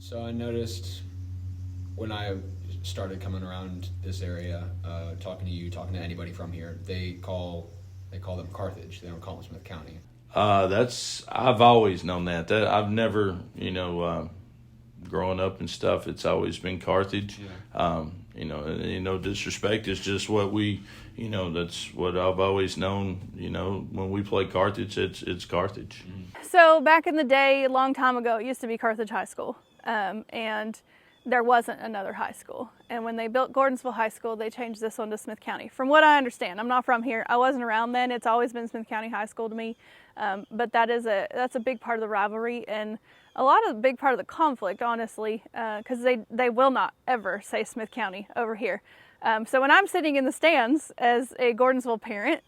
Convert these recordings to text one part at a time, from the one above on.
So I noticed when I started coming around this area, talking to you, talking to anybody from here, they call them Carthage. They don't call them Smith County. I've always known that. I've never, growing up and stuff, it's always been Carthage. Yeah. Disrespect is just what we, that's what I've always known. When we play Carthage, it's Carthage. Mm-hmm. So back in the day, a long time ago, it used to be Carthage High School, and there wasn't another high school. And when they built Gordonsville High School, they changed this one to Smith County. From what I understand, I'm not from here. I wasn't around then. It's always been Smith County High School to me. But that's a big part of the rivalry and a big part of the conflict, honestly, because they will not ever say Smith County over here. So when I'm sitting in the stands as a Gordonsville parent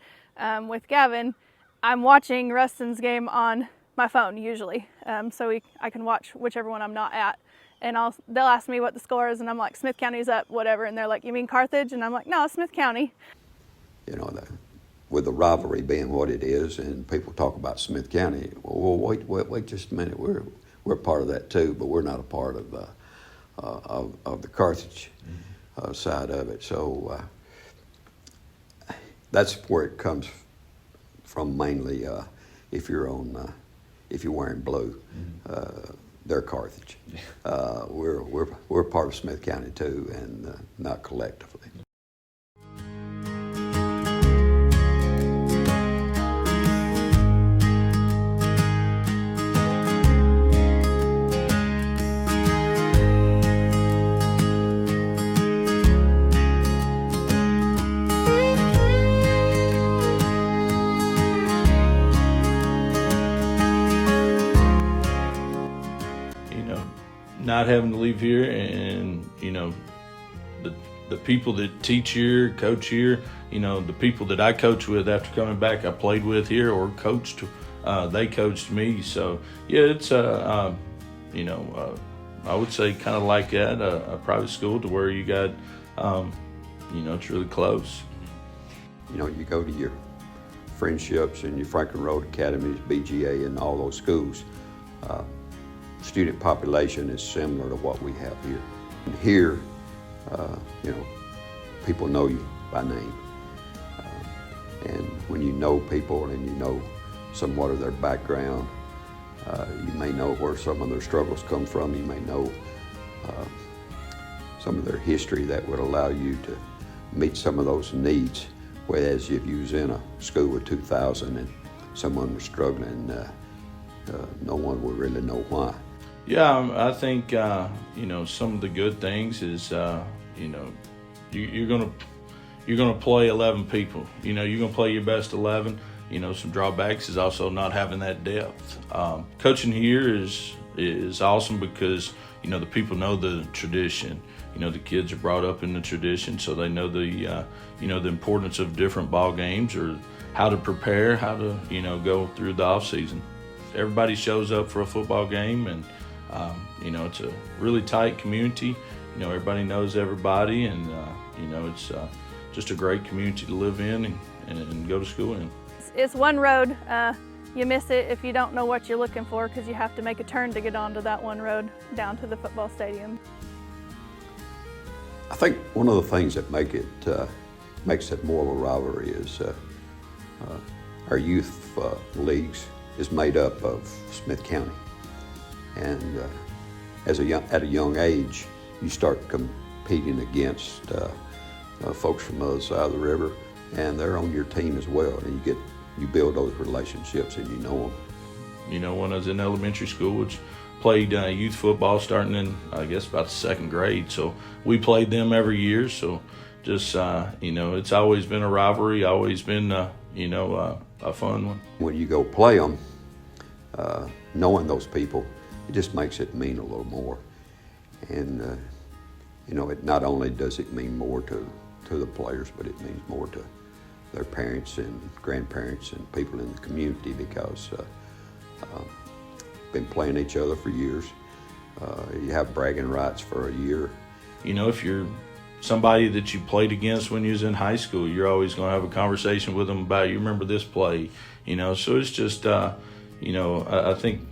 with Gavin, I'm watching Ruston's game on my phone usually, so I can watch whichever one I'm not at. And they'll ask me what the score is, and I'm like, Smith County's up, whatever. And they're like, you mean Carthage? And I'm like, no, Smith County. With the rivalry being what it is, and people talk about Smith County, well, wait just a minute. We're part of that too, but we're not a part of the Carthage side of it. So that's where it comes from mainly. If you're wearing blue, they're Carthage. We're part of Smith County too, and not collectively. Not having to leave here, and the people that teach here, coach here, the people that I coach with after coming back, I played with here or coached. They coached me, so yeah, it's I would say kind of like that, a private school to where you got, it's really close. You go to your friendships and your Franklin Road Academies, BGA, and all those schools. Student population is similar to what we have here. And here, people know you by name. And when you know people and you know somewhat of their background, you may know where some of their struggles come from. You may know some of their history that would allow you to meet some of those needs. Whereas if you was in a school with 2,000 and someone was struggling, no one would really know why. Yeah, I think some of the good things is you're gonna play 11 people. You're gonna play your best 11. Some drawbacks is also not having that depth. Coaching here is awesome because the people know the tradition. The kids are brought up in the tradition, so they know the the importance of different ball games or how to prepare, how to go through the off season. Everybody shows up for a football game, and it's a really tight community. Everybody knows everybody, and it's just a great community to live in and go to school in. It's one road. You miss it if you don't know what you're looking for, because you have to make a turn to get onto that one road down to the football stadium. I think one of the things that makes it more of a rivalry is our youth leagues is made up of Smith County. And at a young age, you start competing against folks from the other side of the river, and they're on your team as well. And you build those relationships, and you know them. When I was in elementary school, which played youth football starting in, I guess, about the second grade. So we played them every year. So just, it's always been a rivalry, always been, a fun one. When you go play them, knowing those people, it just makes it mean a little more. And, it not only does it mean more to the players, but it means more to their parents and grandparents and people in the community, because been playing each other for years. You have bragging rights for a year. If you're somebody that you played against when you was in high school, you're always going to have a conversation with them about, you remember this play, so it's just, I think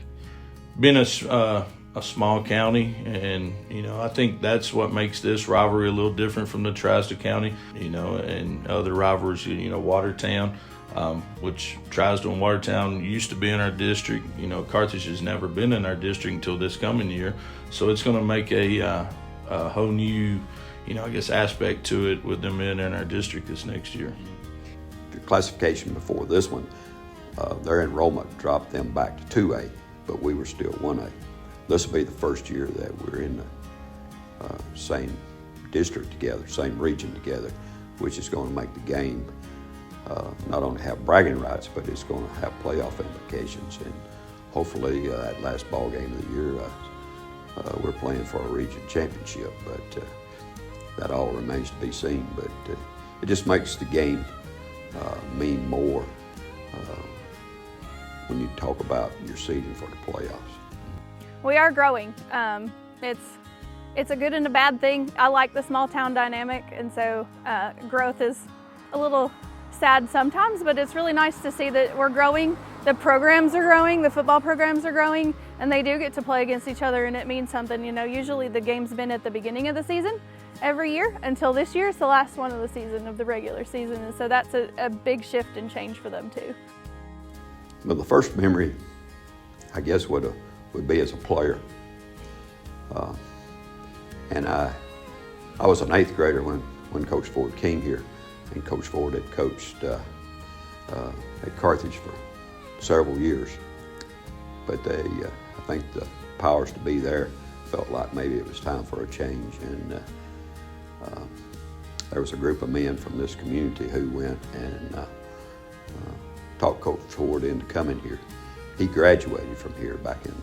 being a a small county, and I think that's what makes this rivalry a little different from the Tri-State County, and other rivalries. Watertown, which Tri-State and Watertown used to be in our district. Carthage has never been in our district until this coming year, so it's going to make a whole new, aspect to it with them in our district this next year. The classification before this one, their enrollment dropped them back to 2A, but we were still 1A. This will be the first year that we're in the same district together, same region together, which is going to make the game not only have bragging rights, but it's going to have playoff implications. And hopefully that last ball game of the year, we're playing for a region championship, but that all remains to be seen. But it just makes the game mean more when you talk about your seeding for the playoffs. We are growing. It's a good and a bad thing. I like the small town dynamic, and so growth is a little sad sometimes, but it's really nice to see that we're growing. The programs are growing, the football programs are growing, and they do get to play against each other, and it means something. Usually the game's been at the beginning of the season every year until this year. It's the last one of the season, of the regular season, and so that's a big shift and change for them too. Well, the first memory, I guess, would be as a player. And I was an 8th grader when Coach Ford came here, and Coach Ford had coached at Carthage for several years. But I think the powers to be there felt like maybe it was time for a change. And there was a group of men from this community who went and talked Coach Ford into coming here. He graduated from here back in,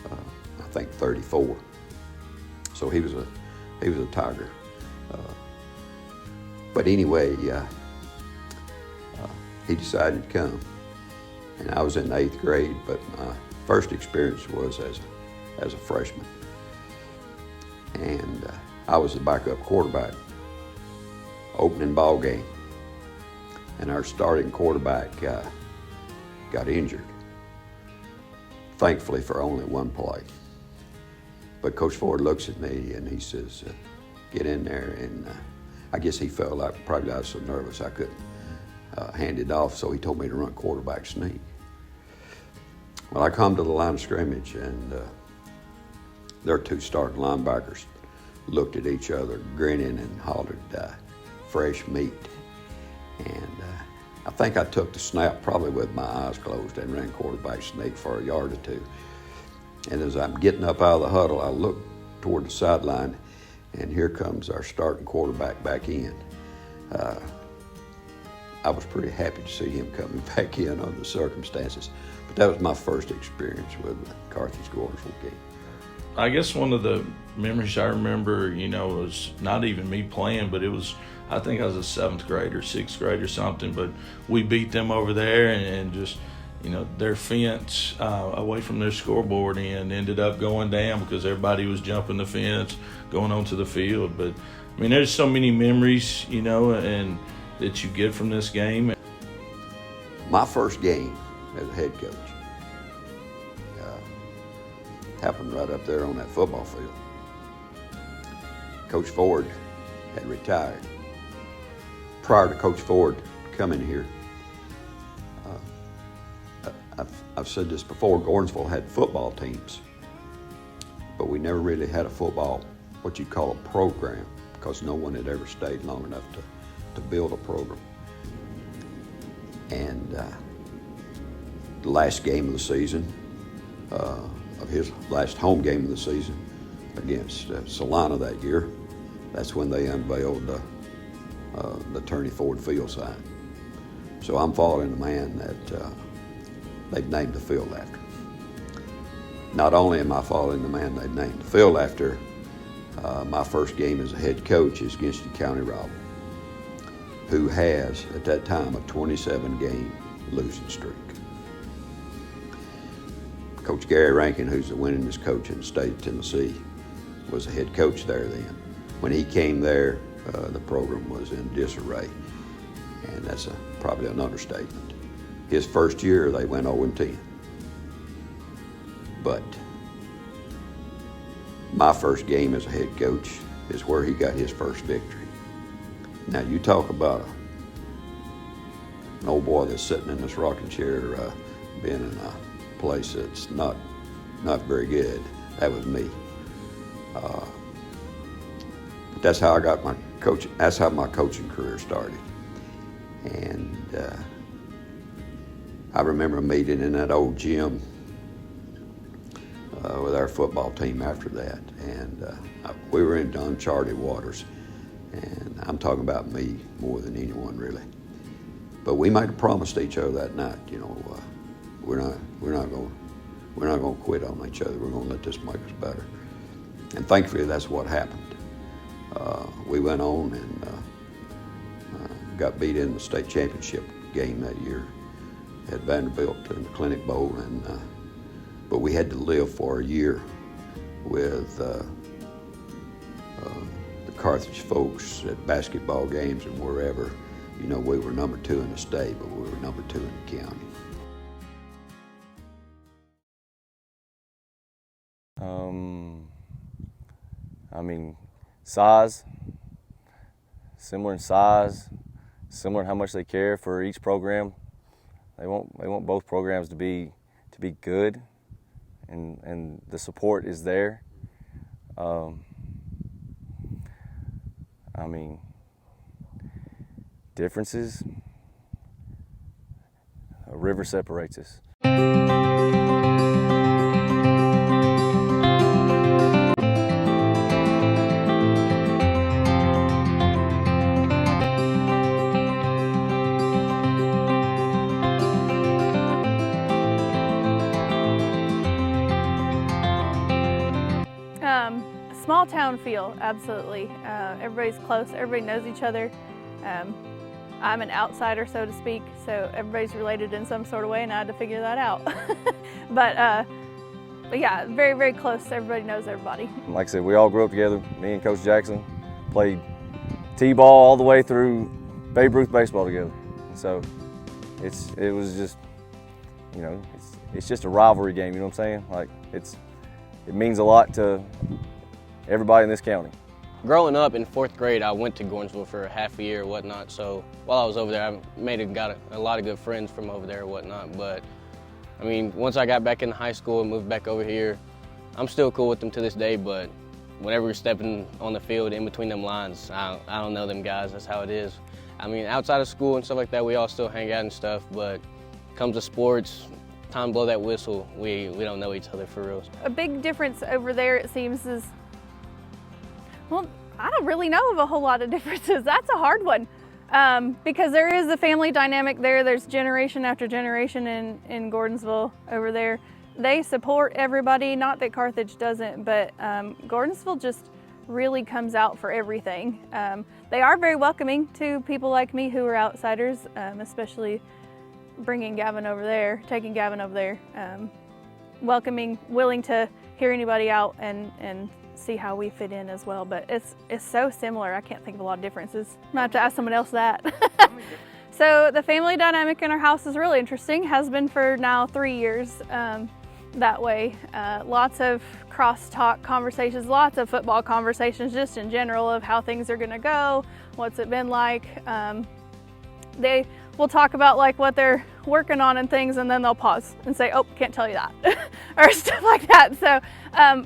I think, 34. So he was a Tiger. But anyway, he decided to come. And I was in 8th grade, but my first experience was as a freshman. And I was the backup quarterback, opening ball game. And our starting quarterback got injured, thankfully for only one play. But Coach Ford looks at me and he says, get in there. And I guess he felt like probably I was so nervous I couldn't hand it off, so he told me to run quarterback sneak. Well, I come to the line of scrimmage, and their 2 starting linebackers looked at each other, grinning, and hollered, fresh meat. And I think I took the snap probably with my eyes closed and ran quarterback sneak for a yard or 2. And as I'm getting up out of the huddle, I look toward the sideline, and here comes our starting quarterback back in. I was pretty happy to see him coming back in under the circumstances. But that was my first experience with the Carthage-Gordonsville game. I guess one of the memories I remember, was not even me playing, but I think I was a 7th grader, 6th grade or something, but we beat them over there and just, their fence away from their scoreboard end ended up going down because everybody was jumping the fence, going onto the field. But, there's so many memories, and that you get from this game. My first game as a head coach happened right up there on that football field. Coach Ford had retired. Prior to Coach Ford coming here, I've said this before, Gordonsville had football teams, but we never really had a football, what you'd call a program, because no one had ever stayed long enough to build a program. And the last game of the season, of his last home game of the season against Salina that year, that's when they unveiled the Turney Ford Field sign. So I'm following the man that they'd named the field after. Not only am I following the man they'd named the field after, my first game as a head coach is against the county rival, who has, at that time, a 27-game losing streak. Coach Gary Rankin, who's the winningest coach in the state of Tennessee, was the head coach there then. When he came there, the program was in disarray, and that's probably an understatement. His first year, they went 0-10. But my first game as a head coach is where he got his first victory. Now you talk about an old boy that's sitting in this rocking chair, being in a place that's not very good. That was me. But that's how I got my coaching. That's how my coaching career started. And I remember meeting in that old gym with our football team after that, and we were into uncharted waters. And I'm talking about me more than anyone, really. But we made a promise to each other that night. You know, we're not going to quit on each other. We're going to let this make us better. And thankfully, that's what happened. We went on and got beat in the state championship game that year at Vanderbilt in the Clinic Bowl, and but we had to live for a year with the Carthage folks at basketball games and wherever. You know, we were number 2 in the state, but we were number 2 in the county. I mean, size, similar in size, similar in how much they care for each program. They want both programs to be good, and the support is there. I mean, differences, a river separates us. Small town feel, absolutely. Everybody's close, everybody knows each other. I'm an outsider, so to speak, so everybody's related in some sort of way, and I had to figure that out. But yeah, very, very close. Everybody knows everybody. Like I said, we all grew up together. Me and Coach Jackson played T-ball all the way through Babe Ruth baseball together. So it was just, you know, it's just a rivalry game. You know what I'm saying? Like it means a lot to everybody in this county. Growing up in 4th grade, I went to Gordonsville for half a year or whatnot, so while I was over there, I got a lot of good friends from over there or whatnot, but I mean, once I got back into high school and moved back over here, I'm still cool with them to this day, but whenever we're stepping on the field in between them lines, I don't know them guys, that's how it is. I mean, outside of school and stuff like that, we all still hang out and stuff, but comes to sports, time to blow that whistle, we don't know each other for real. A big difference over there, it seems, is, well, I don't really know of a whole lot of differences. That's a hard one because there is a family dynamic there. There's generation after generation in Gordonsville over there. They support everybody, not that Carthage doesn't, but Gordonsville just really comes out for everything. They are very welcoming to people like me who are outsiders, especially bringing Gavin over there, taking Gavin over there, welcoming, willing to hear anybody out and see how we fit in as well. But it's so similar, I can't think of a lot of differences. I'm gonna have to ask someone else that. So the family dynamic in our house is really interesting, has been for now 3 years that way. Lots of cross-talk conversations, lots of football conversations just in general of how things are gonna go, what's it been like. They will talk about like what they're working on and things, and then they'll pause and say, "Oh, can't tell you that," or stuff like that. So,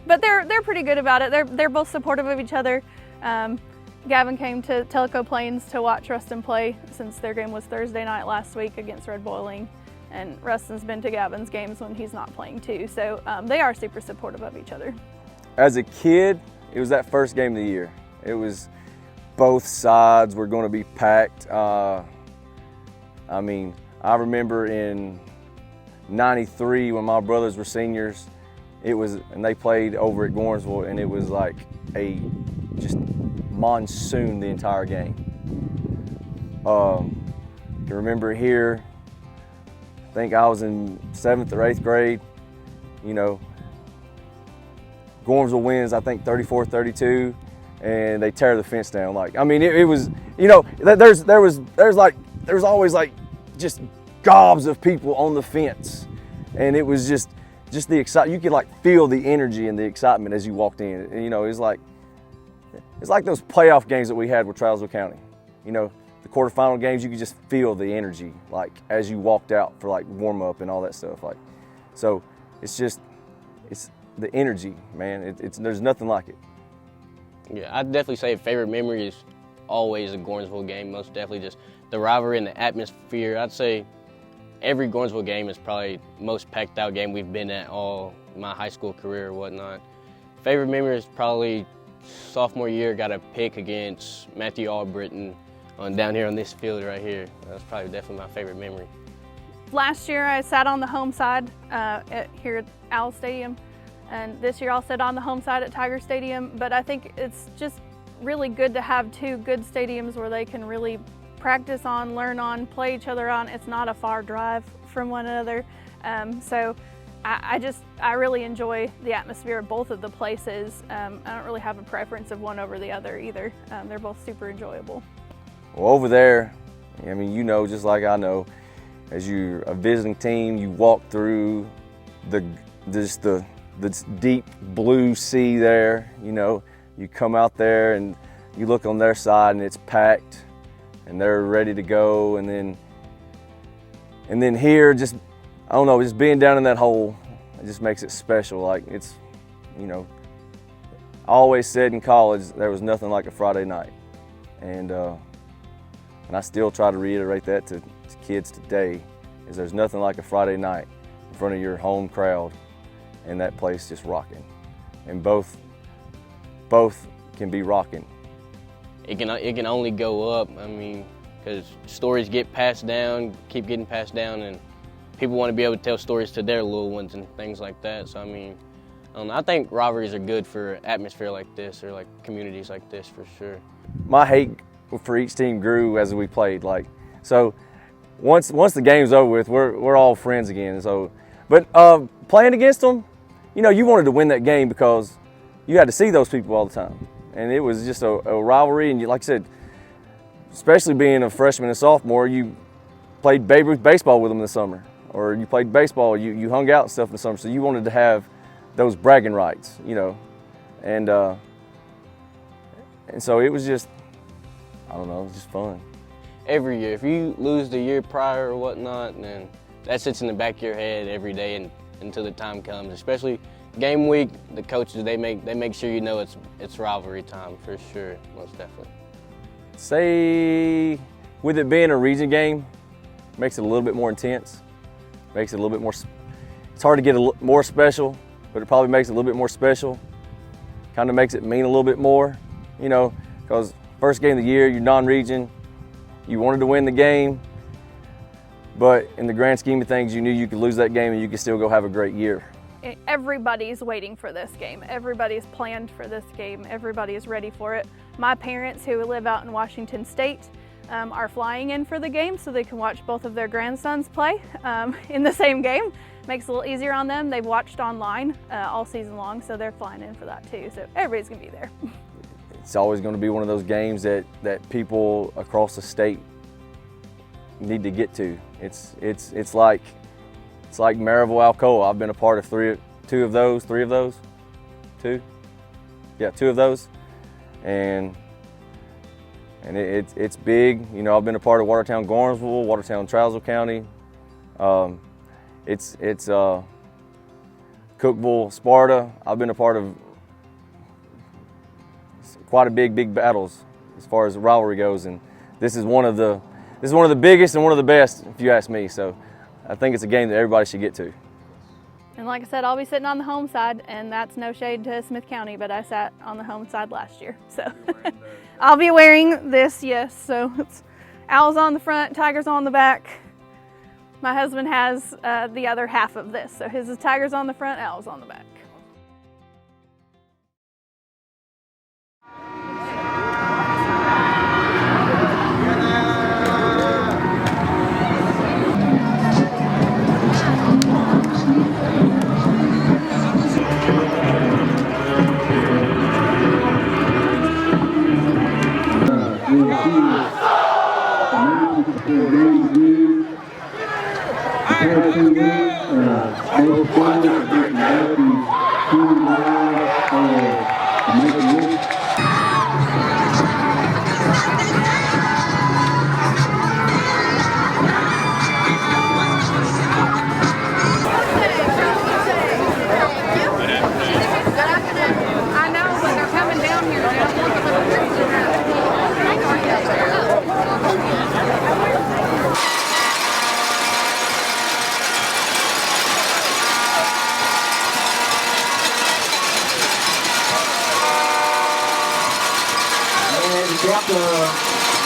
but they're pretty good about it. They're both supportive of each other. Gavin came to Tellico Plains to watch Ruston play since their game was Thursday night last week against Red Boiling, and Ruston's been to Gavin's games when he's not playing too. So they are super supportive of each other. As a kid, it was that first game of the year. It was both sides were going to be packed. I mean, I remember in '93 when my brothers were seniors, and they played over at Gordonsville, and it was like a just monsoon the entire game. I can remember here, I think I was in 7th or 8th grade, you know, Gordonsville wins, I think 34-32, and they tear the fence down. Like, I mean, it was, you know, there was always like just gobs of people on the fence, and it was just, just the excitement. You could like feel the energy and the excitement as you walked in. And, you know, it's like those playoff games that we had with Trousdale County. You know, the quarterfinal games, you could just feel the energy like as you walked out for like warm up and all that stuff. Like, so it's the energy, man. There's nothing like it. Yeah, I'd definitely say favorite memory is always a Gordonsville game. Most definitely just the rivalry and the atmosphere. I'd say every Gordonsville game is probably the most packed out game we've been at all my high school career or whatnot. Favorite memory is probably sophomore year, got a pick against Matthew Albritton down here on this field right here. That's probably definitely my favorite memory. Last year I sat on the home side here at Owl Stadium, and this year I'll sit on the home side at Tiger Stadium, but I think it's just really good to have two good stadiums where they can really practice on, learn on, play each other on. It's not a far drive from one another. So I really enjoy the atmosphere of both of the places. I don't really have a preference of one over the other either. They're both super enjoyable. Well, over there, I mean, you know, just like I know, as you're a visiting team, you walk through this deep blue sea there, you know, you come out there and you look on their side and it's packed and they're ready to go. And then here, just, I don't know, just being down in that hole, it just makes it special. Like, it's, you know, I always said in college there was nothing like a Friday night. And I still try to reiterate that to kids today, is there's nothing like a Friday night in front of your home crowd and that place just rocking. And both can be rocking. It can only go up. I mean, because stories get passed down, keep getting passed down, and people want to be able to tell stories to their little ones and things like that. So I mean, I think rivalries are good for atmosphere like this or like communities like this for sure. My hate for each team grew as we played. Like, so once the game's over with, we're all friends again. So, but playing against them, you know, you wanted to win that game because you had to see those people all the time, and it was just a rivalry. And like I said, especially being a freshman and sophomore, you played Babe Ruth baseball with them in the summer, or you played baseball, you hung out and stuff in the summer. So you wanted to have those bragging rights, you know, and so it was just, I don't know, it was just fun. Every year, if you lose the year prior or whatnot, then that sits in the back of your head every day and until the time comes. Especially game week, the coaches, they make sure you know it's rivalry time for sure, most definitely. Say, with it being a region game, makes it a little bit more intense, makes it a little bit more, it's hard to get more special, but it probably makes it a little bit more special. Kind of makes it mean a little bit more, you know, because first game of the year, you're non-region, you wanted to win the game, but in the grand scheme of things, you knew you could lose that game and you could still go have a great year. Everybody's waiting for this game. Everybody's planned for this game. Everybody is ready for it. My parents, who live out in Washington State, are flying in for the game so they can watch both of their grandsons play in the same game. Makes it a little easier on them. They've watched online all season long, so they're flying in for that too. So everybody's gonna be there. It's always going to be one of those games that people across the state need to get to. It's like Maryville, Alcoa. I've been a part of three of those, and it's big. You know, I've been a part of Watertown, Gordonsville, Watertown, Trousdale County. It's Cookeville, Sparta. I've been a part of quite a big battles as far as the rivalry goes, and this is one of the biggest and one of the best, if you ask me. So I think it's a game that everybody should get to. And like I said, I'll be sitting on the home side, and that's no shade to Smith County, but I sat on the home side last year. So I'll be wearing this, yes. So it's Owls on the front, Tigers on the back. My husband has the other half of this. So his is Tigers on the front, Owls on the back. All right, let's go. I know, but they're coming down here now. And got the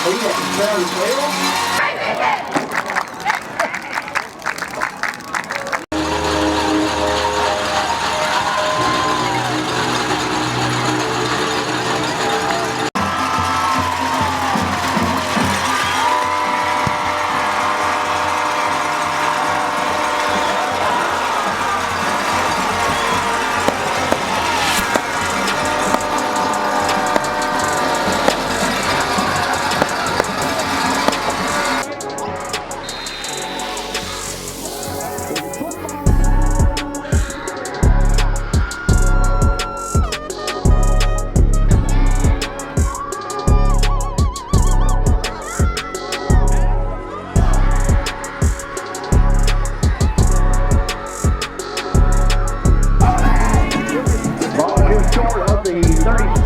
lead at the very tail. Ball is short of the 30.